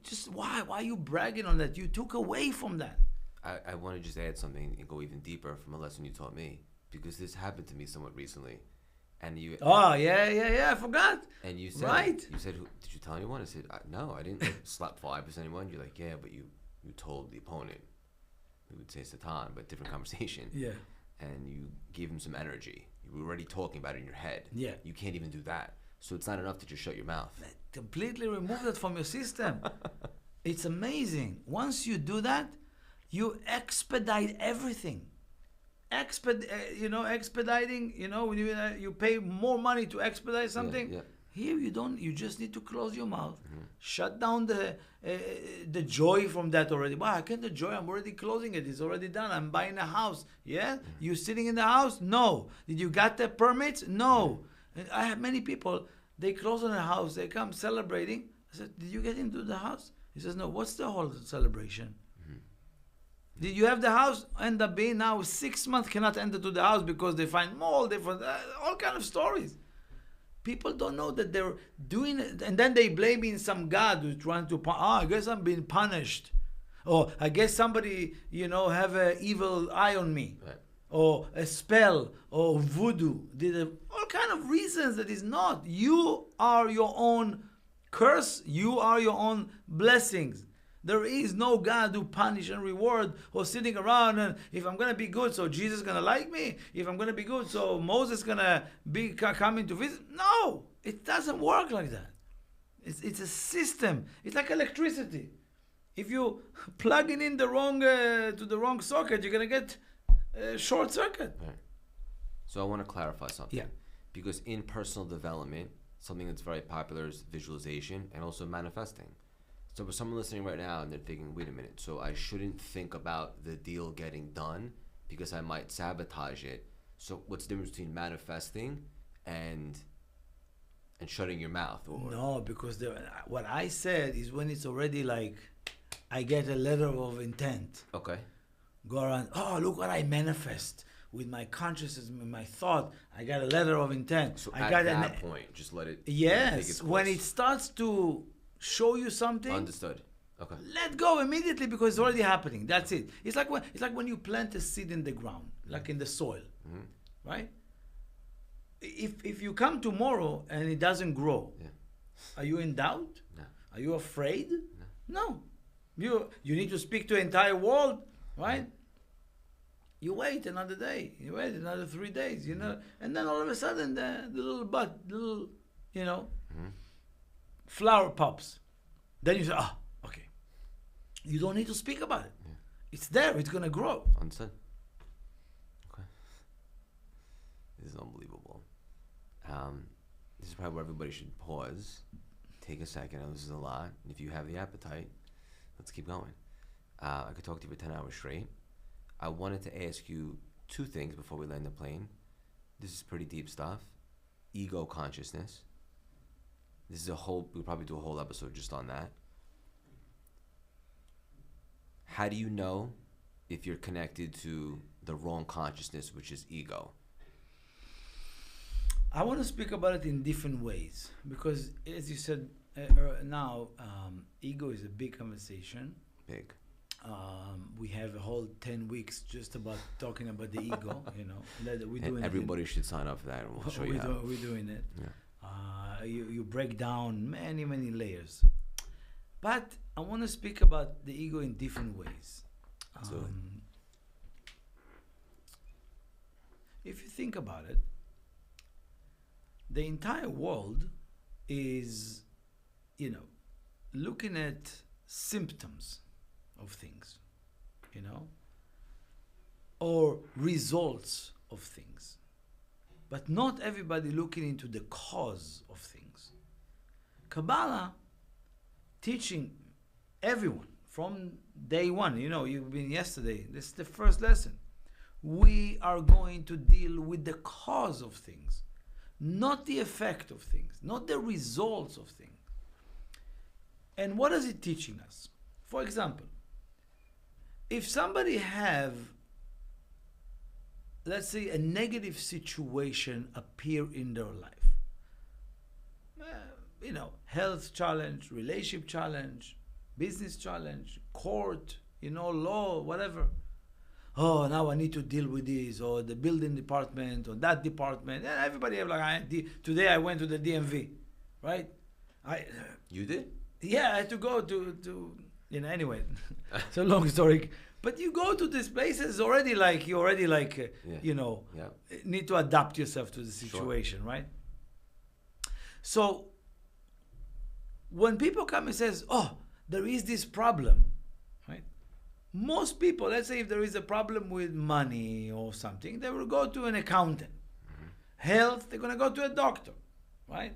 just why are you bragging on that? You took away from that. I want to just add something and go even deeper from a lesson you taught me, because this happened to me somewhat recently. And you. Oh, yeah, I forgot. And you said, right. You said, did you tell anyone? I said, no, I didn't slap 5% anyone. You're like, yeah, but you told the opponent. We would say Satan, but different conversation. Yeah. And you gave him some energy. You were already talking about it in your head. Yeah. You can't even do that. So it's not enough to just shut your mouth. Completely remove that from your system. It's amazing. Once you do that, you expedite everything. Expediting, when you pay more money to expedite something. Yeah. Here you don't. You just need to close your mouth, shut down the joy from that already. Wow, I can't enjoy. I'm already closing it. It's already done. I'm buying a house. Yeah, you sitting in the house? No. Did you got the permits? No. And I have many people. They close on a house. They come celebrating. I said, did you get into the house? He says, no. What's the whole celebration? Did you have the house? End up being now 6 months cannot enter to the house because they find mold, all kind of stories. People don't know that they're doing it, and then they blaming some God who's trying to. I guess I'm being punished, or I guess somebody have an evil eye on me, Right. or a spell, or voodoo. All kind of reasons that is not. You are your own curse. You are your own blessings. There is no God who punish and reward, or sitting around and if I'm going to be good, so Jesus is going to like me. If I'm going to be good, so Moses is going to be coming to visit. No, it doesn't work like that. It's a system. It's like electricity. If you plug it in the wrong to the wrong socket, you're going to get a short circuit. Right. So I want to clarify something. Yeah. Because in personal development, something that's very popular is visualization and also manifesting. So for someone listening right now and they're thinking, wait a minute, so I shouldn't think about the deal getting done because I might sabotage it. So what's the difference between manifesting and shutting your mouth? Or No, because what I said is when it's already like, I get a letter of intent. Okay. Go around, look what I manifest with my consciousness, with my thought. I got a letter of intent. So I at got that point, just let it take its Yes, course. when it starts to show you something, Understood. Okay. let go immediately because it's already happening. That's it. It's like when you plant a seed in the ground, like in the soil, right? If you come tomorrow and it doesn't grow, are you in doubt? No. Are you afraid? No. You need to speak to the entire world, right? You wait another day. You wait another 3 days, and then all of a sudden the little bud, flower pops. Then you say, okay. You don't need to speak about it. Yeah. It's there. It's going to grow. Understood. Okay. This is unbelievable. This is probably where everybody should pause, take a second. I know this is a lot. And if you have the appetite, let's keep going. I could talk to you for 10 hours straight. I wanted to ask you 2 things before we land the plane. This is pretty deep stuff. Ego consciousness. This is we'll probably do a whole episode just on that. How do you know if you're connected to the wrong consciousness, which is ego? I want to speak about it in different ways because, as you said now, ego is a big conversation. Big. We have a whole 10 weeks just about talking about the ego. We're doing Everybody should sign up for that, and we'll show you how. We're doing it. Yeah. You break down many, many layers. But I want to speak about the ego in different ways. If you think about it, the entire world is, looking at symptoms of things, or results of things. But not everybody looking into the cause of things. Kabbalah teaching everyone from day one. You've been yesterday. This is the first lesson. We are going to deal with the cause of things, not the effect of things, not the results of things. And what is it teaching us? For example, if somebody have, let's say, a negative situation appear in their life, health challenge, relationship challenge, business challenge, court, law, whatever. Oh, now I need to deal with this, or the building department, or that department. And everybody have today I went to the DMV, right? You did? Yeah, I had to go to anyway. It's a long story. But you go to these places already need to adapt yourself to the situation, sure. Right? So when people come and says, oh, there is this problem, right? Most people, let's say if there is a problem with money or something, they will go to an accountant. Mm-hmm. Health, they're going to go to a doctor, right?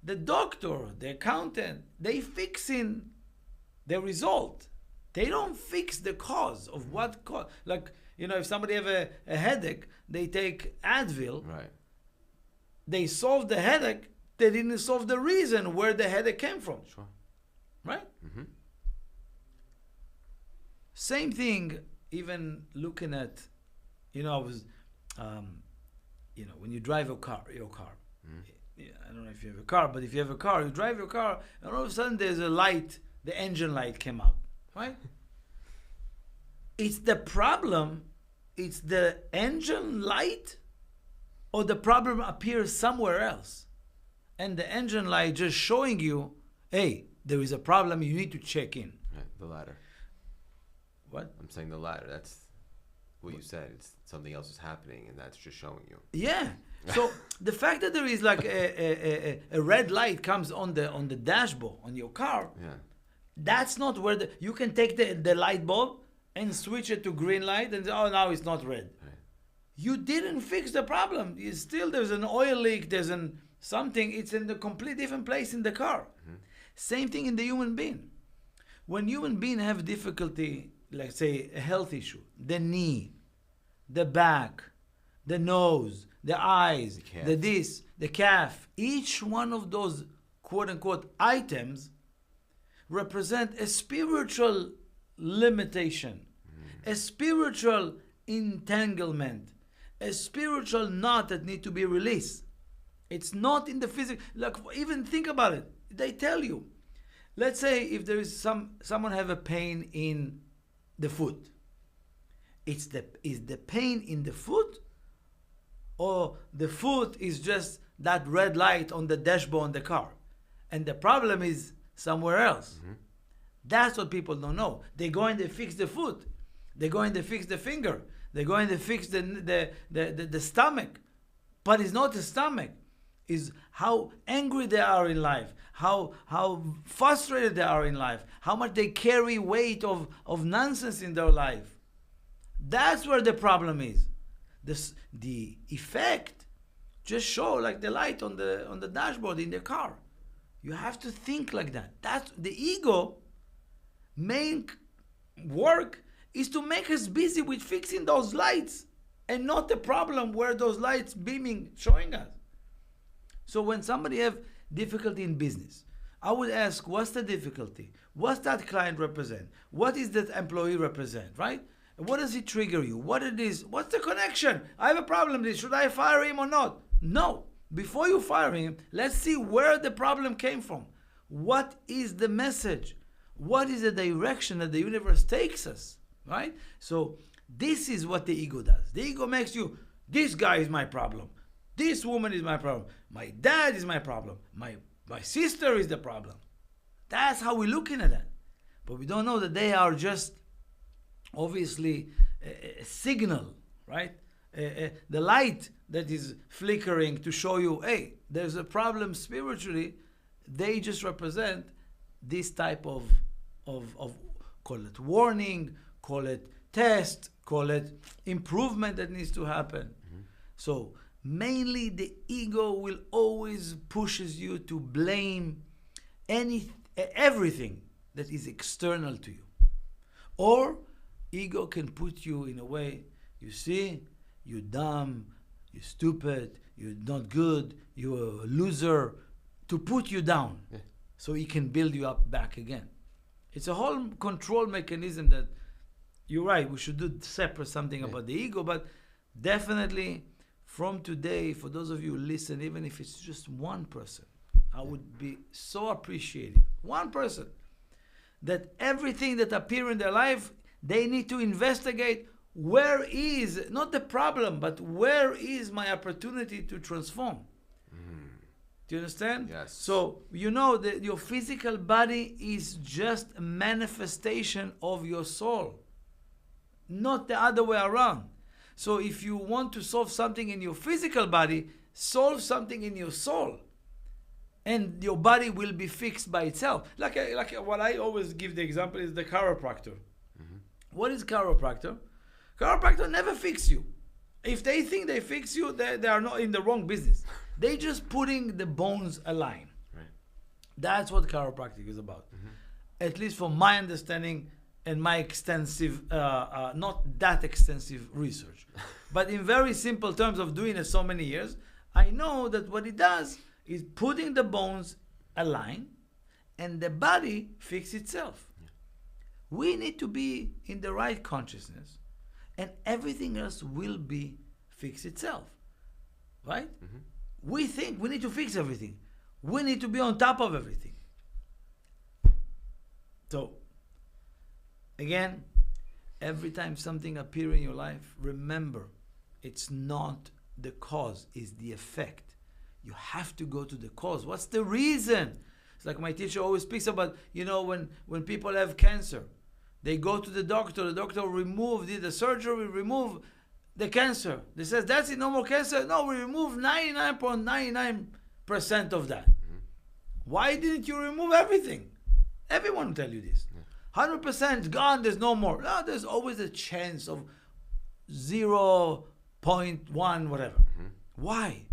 The doctor, the accountant, they fixing the result. They don't fix the cause of what cause. Like, if somebody have a headache, they take Advil. Right. They solve the headache. They didn't solve the reason where the headache came from. Sure. Right? Mm-hmm. Same thing, even looking at, I was, when you drive your car. Mm-hmm. Yeah, I don't know if you have a car, but if you have a car, you drive your car, and all of a sudden there's a light, the engine light came out, right? It's the problem, it's the engine light, or the problem appears somewhere else. And the engine light just showing you, hey, there is a problem, you need to check in. Right, the latter. What? I'm saying the latter. That's what you said. It's something else is happening, and that's just showing you. Yeah. So the fact that there is like a red light comes on the dashboard on your car, yeah. That's not where you can take the light bulb and switch it to green light and say, oh, now it's not red. Right. You didn't fix the problem. There's an oil leak, there's something, it's in the complete different place in the car. Mm-hmm. Same thing in the human being. When human beings have difficulty, like say a health issue, the knee, the back, the nose, the eyes, the calf, each one of those quote unquote items represent a spiritual limitation, a spiritual entanglement, a spiritual knot that need to be released. It's not in the physical. Like, even think about it. They tell you. Let's say if there is someone have a pain in the foot. Is the pain in the foot, or the foot is just that red light on the dashboard on the car, and the problem is somewhere else? Mm-hmm. That's what people don't know. They go and they fix the foot. They go and they fix the finger. They go and they fix the stomach. But it's not the stomach. It's how angry they are in life, how frustrated they are in life, how much they carry weight of nonsense in their life. That's where the problem is. The effect just show like the light on the dashboard in the car. You have to think like that. That's the ego. Main work is to make us busy with fixing those lights, and not the problem where those lights beaming showing us. So when somebody have difficulty in business, I would ask, what's the difficulty? What's that client represent? What is that employee represent, right? And what does it trigger you? What it is? What's the connection? I have a problem. Should I fire him or not? No. Before you fire him, let's see where the problem came from. What is the message? What is the direction that the universe takes us, right? So this is what the ego does. The ego makes you, this guy is my problem. This woman is my problem. My dad is my problem. My sister is the problem. That's how we're looking at that. But we don't know that they are just obviously a signal, right? The light that is flickering to show you, hey, there's a problem spiritually. They just represent this type of call it warning, call it test, call it improvement that needs to happen. Mm-hmm. So mainly the ego will always pushes you to blame everything that is external to you. Or ego can put you in a way, you see, you're dumb, you're stupid, you're not good, you're a loser, to put you down. Yeah. So he can build you up back again. It's a whole control mechanism that, you're right, we should do separate something about the ego, but definitely from today, for those of you who listen, even if it's just one person, I would be so appreciative. One person that everything that appears in their life, they need to investigate where is, not the problem, but where is my opportunity to transform. Do you understand? Yes. So you know that your physical body is just a manifestation of your soul, not the other way around. So if you want to solve something in your physical body, solve something in your soul, and your body will be fixed by itself. Like what I always give the example is the chiropractor. What is chiropractor? Chiropractor never fix you. If they think they fix you, they are not in the wrong business. They just putting the bones align. Right. That's what chiropractic is about. At least from my understanding and my extensive, not that extensive research. But in very simple terms of doing it so many years, I know that what it does is putting the bones align and the body fix itself. We need to be in the right consciousness and everything else will be fix itself. Right? We think we need to fix everything. We need to be on top of everything. So, again, every time something appears in your life, remember, it's not the cause, it's the effect. You have to go to the cause. What's the reason? It's like my teacher always speaks about, when people have cancer, they go to the doctor did the surgery, remove the cancer. They says, that's it, no more cancer. No, we remove 99.99% of that. Why didn't you remove everything? Everyone will tell you this. 100% gone, there's no more. No, there's always a chance of 0.1 whatever. Why?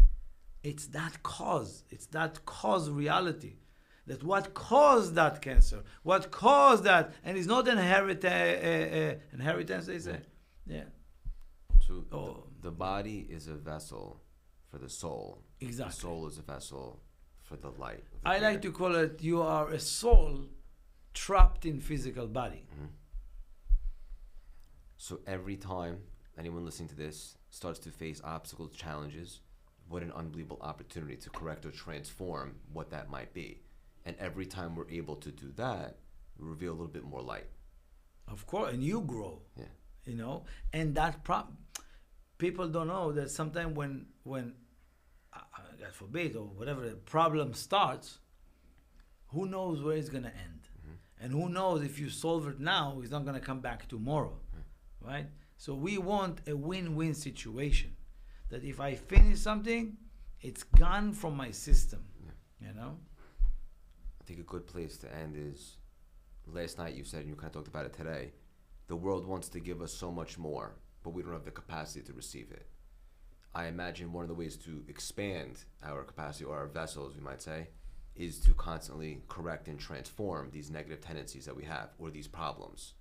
It's that cause. It's that cause reality. That what caused that cancer, what caused that, and it's not inheritance, they say. Yeah. So the body is a vessel for the soul. Exactly. The soul is a vessel for the light. I like to call it, you are a soul trapped in physical body. So every time anyone listening to this starts to face obstacles, challenges, what an unbelievable opportunity to correct or transform what that might be. And every time we're able to do that, we reveal a little bit more light. Of course, and you grow. Yeah. And that people don't know that sometimes when God forbid, or whatever the problem starts, who knows where it's going to end? And who knows if you solve it now, it's not going to come back tomorrow. Right? So we want a win-win situation. That if I finish something, it's gone from my system. I think a good place to end is, last night you said, and you kind of talked about it today, the world wants to give us so much more, but we don't have the capacity to receive it. I imagine one of the ways to expand our capacity, or our vessels, we might say, is to constantly correct and transform these negative tendencies that we have, or these problems.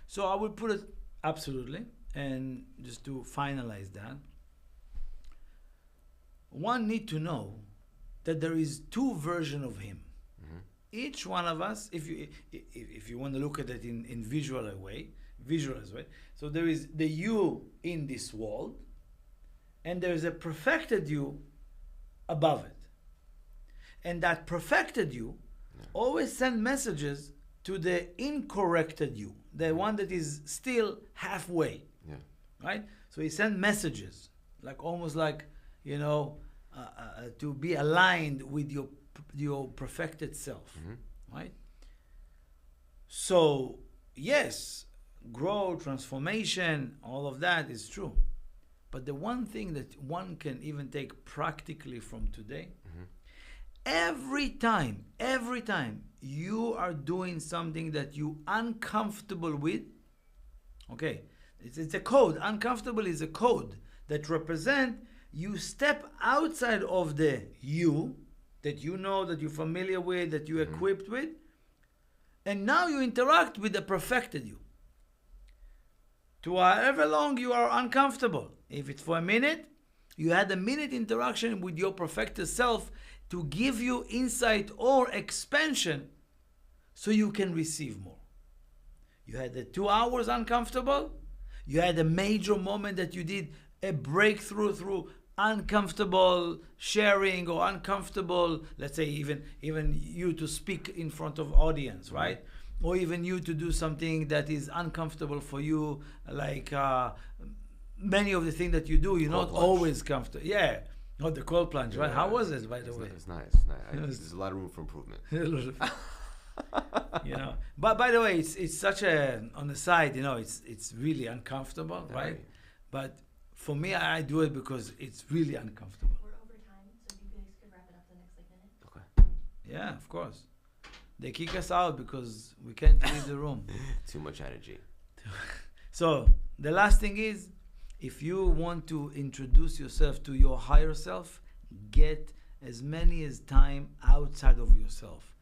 So I would put it absolutely, and just to finalize that, one need to know that there is two versions of him. Each one of us, if you want to look at it in visualize way. So there is the you in this world, and there is a perfected you above it. And that perfected you always send messages to the incorrected you, the one that is still halfway. Right? So he sent messages, like almost like, to be aligned with your perfected self, right? So yes, growth, transformation, all of that is true. But the one thing that one can even take practically from today, every time you are doing something that you uncomfortable with, okay, it's a code. Uncomfortable is a code that represent you step outside of the you that you know, that you're familiar with, that you're equipped with, and now you interact with the perfected you. To however long you are uncomfortable. If it's for a minute, you had a minute interaction with your perfected self to give you insight or expansion so you can receive more. You had the 2 hours uncomfortable. You had a major moment that you did a breakthrough through uncomfortable sharing or uncomfortable, let's say even you to speak in front of audience, right? Or even you to do something that is uncomfortable for you, like many of the things that you do, you're Cold not plunge. always comfortable. Yeah. Oh, the cold plunge, right? Yeah, How was it, by the way? It's nice. Yes. There's a lot of room for improvement. You know, but by the way, it's such a, on the side, you know, it's really uncomfortable, right? Right. But for me, I do it because it's really uncomfortable. We're over time, so if you guys could wrap it up the next minute. Okay. Yeah, of course. They kick us out because we can't leave the room. Too much energy. So the last thing is, if you want to introduce yourself to your higher self, get as many as time outside of yourself,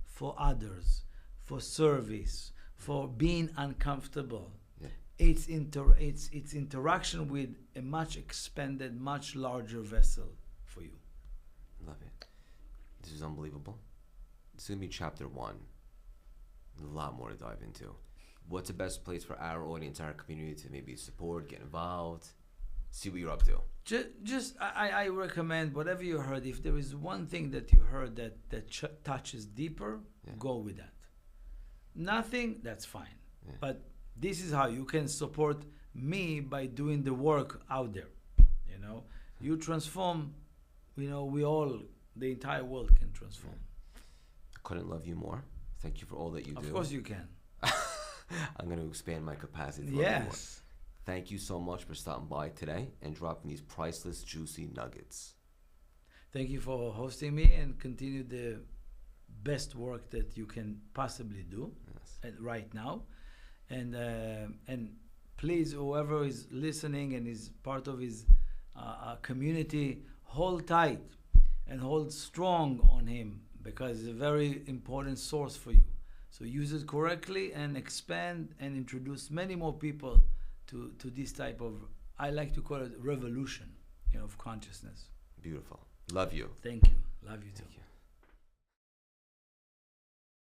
for others, for service, for being uncomfortable. Yeah. It's interaction with a much expanded, much larger vessel for you. Love it. This is unbelievable. This is gonna be chapter 1. A lot more to dive into. What's the best place for our audience, our community to maybe support, get involved, see what you're up to? I recommend whatever you heard. If there is one thing that you heard that touches deeper, Yeah. go with that. Nothing, that's fine. Yeah. But this is how you can support me by doing the work out there. You know, you transform. You know, the entire world can transform. I couldn't love you more. Thank you for all that you do. Of course, you can. I'm going to expand my capacity to love you more. Yes. Thank you so much for stopping by today and dropping these priceless, juicy nuggets. Thank you for hosting me, and continue the best work that you can possibly do right now. And please, whoever is listening and is part of his community, hold tight and hold strong on him, because it's a very important source for you. So use it correctly and expand and introduce many more people to this type of, I like to call it revolution, of consciousness. Beautiful. Love you. Thank you. Love you too. Thank you.